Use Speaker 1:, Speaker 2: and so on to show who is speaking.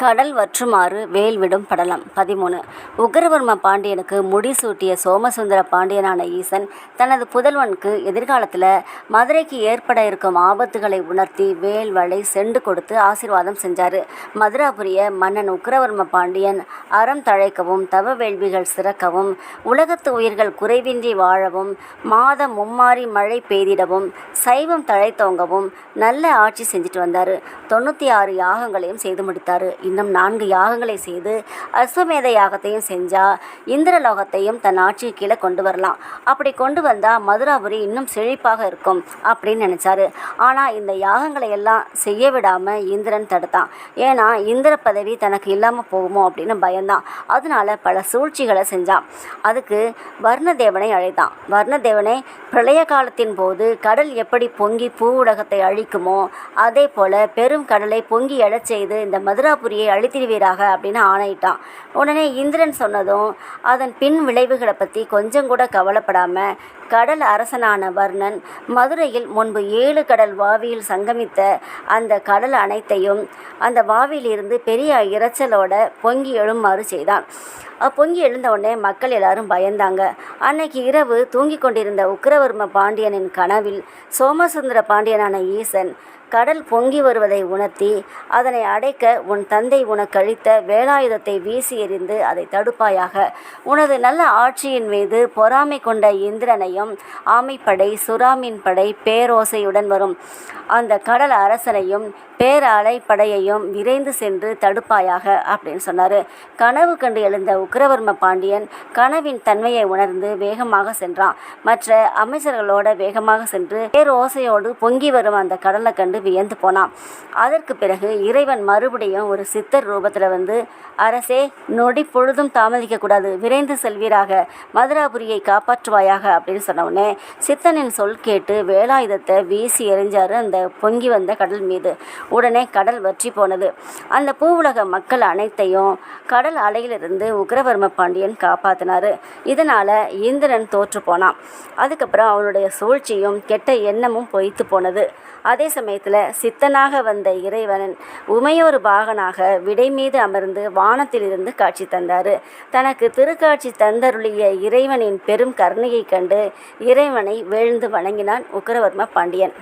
Speaker 1: கடல் வற்றுமாறு வேல் விடும் படலம் 13. உக்கிரவர்ம பாண்டியனுக்கு முடிசூட்டிய சோமசுந்தர பாண்டியனான ஈசன் தனது புதல்வனுக்கு எதிர்காலத்தில் மதுரைக்கு ஏற்பட இருக்கும் ஆபத்துகளை உணர்த்தி வேல் வளை செண்டு கொடுத்து ஆசீர்வாதம் செஞ்சார். மதுராபுரிய மன்னன் உக்கிரவர்ம பாண்டியன் அறம் தழைக்கவும் தவ வேள்விகள் சிறக்கவும் உலகத்து உயிர்கள் குறைவின்றி வாழவும் மாதம் மும்மாறி மழை பெய்திடவும் சைவம் தழைத்தோங்கவும் நல்ல ஆட்சி செஞ்சுட்டு வந்தார். 96 யாகங்களையும் செய்து முடித்தார். இன்னும் 4 யாகங்களை செய்து அஸ்வமேத யாகத்தையும் செஞ்சால் இந்திரலோகத்தையும் தன் ஆட்சி கீழே கொண்டு வரலாம். அப்படி கொண்டு வந்தால் மதுராபுரி இன்னும் செழிப்பாக இருக்கும் அப்படின்னு நினச்சாரு. ஆனால் இந்த யாகங்களை எல்லாம் செய்ய விடாமல் இந்திரன் தடுத்தான். ஏன்னா இந்திர பதவி தனக்கு இல்லாமல் போகுமோ அப்படின்னு பயந்தான். அதனால பல சூழ்ச்சிகளை செஞ்சான். அதுக்கு வர்ணதேவனை அழைத்தான். வர்ணதேவனை பிரளய காலத்தின் போது கடல் எப்படி பொங்கி பூ உலகத்தை அழிக்குமோ அதே போல பெரும் கடலை பொங்கி எழச் செய்து இந்த மதுராபுரியை அழித்திடுவீராக அப்படின்னு ஆணையிட்டான். உடனே இந்திரன் சொன்னதும் அதன் பின் விளைவுகளை பற்றி கொஞ்சம் கூட கவலைப்படாமல் கடல் அரசனான வர்ணன் மதுரையில் முன்பு 7 கடல் வாவியில் சங்கமித்த அந்த கடல் அனைத்தையும் அந்த வாவியிலிருந்து பெரிய இரைச்சலோட பொங்கி எழுமாறு செய்தான். பொங்கி எழுந்த உடனே மக்கள் எல்லாரும் பயந்தாங்க. அன்னைக்கு இரவு தூங்கி கொண்டிருந்த உக்கிரவர்ம பாண்டியனின் கனவில் சோமசுந்தர பாண்டியனான ஈசன் கடல் பொங்கி வருவதை உணர்த்தி அதனை அடைக்க உன் தந்தை உனக்கு அளித்த வேலாயுதத்தை வீசி எறிந்து அதை தடுப்பாயாக. உனது நல்ல ஆட்சியின் மீது பொறாமை கொண்ட இந்திரனையும் ஆமைப்படை சுறாமின் படை பேரோசையுடன் வரும் அந்த கடல் அரசனையும் பேரலைப்படையையும் விரைந்து சென்று தடுப்பாயாக அப்படின்னு சொன்னார். கனவு கண்டு எழுந்த உக்கிரவர்ம பாண்டியன் கனவின் தன்மையை உணர்ந்து வேகமாக சென்றான். மற்ற அமைச்சர்களோட வேகமாக சென்று பேரோசையோடு பொங்கி வரும் அந்த கடலை கண்டு வியந்து போனான். அதற்கு பிறகு இறைவன் மறுபடியும் ஒரு சித்தர் ரூபத்தில் வந்து, அரசே, நொடி பொழுதும் தாமதிக்க கூடாது, விரைந்து செல்வீராக, மதுராபுரியை காப்பாற்றுவாயாக அப்படின்னு சொன்ன உடனே சித்தனின் சொல் கேட்டு வேலாயுதத்தை வீசி எறிஞ்சாரு அந்த பொங்கி வந்த கடல் மீது. உடனே கடல் வற்றி போனது. அந்த பூவுலக மக்கள் அனைத்தையும் கடல் அலையிலிருந்து உக்கிரவர்ம பாண்டியன் காப்பாற்றினார். இதனால் இந்திரன் தோற்று போனான். அதுக்கப்புறம் அவனுடைய சூழ்ச்சியும் கெட்ட எண்ணமும் பொய்த்து போனது. அதே சமயத்தில் சித்தனாக வந்த இறைவன் உமையொரு பாகனாக விடை மீது அமர்ந்து வானத்திலிருந்து காட்சி தந்தார். தனக்கு திருக்காட்சி தந்தருளிய இறைவனின் பெரும் கருணையை கண்டு இறைவனை வீழ்ந்து வணங்கினான் உக்கிரவர்ம பாண்டியன்.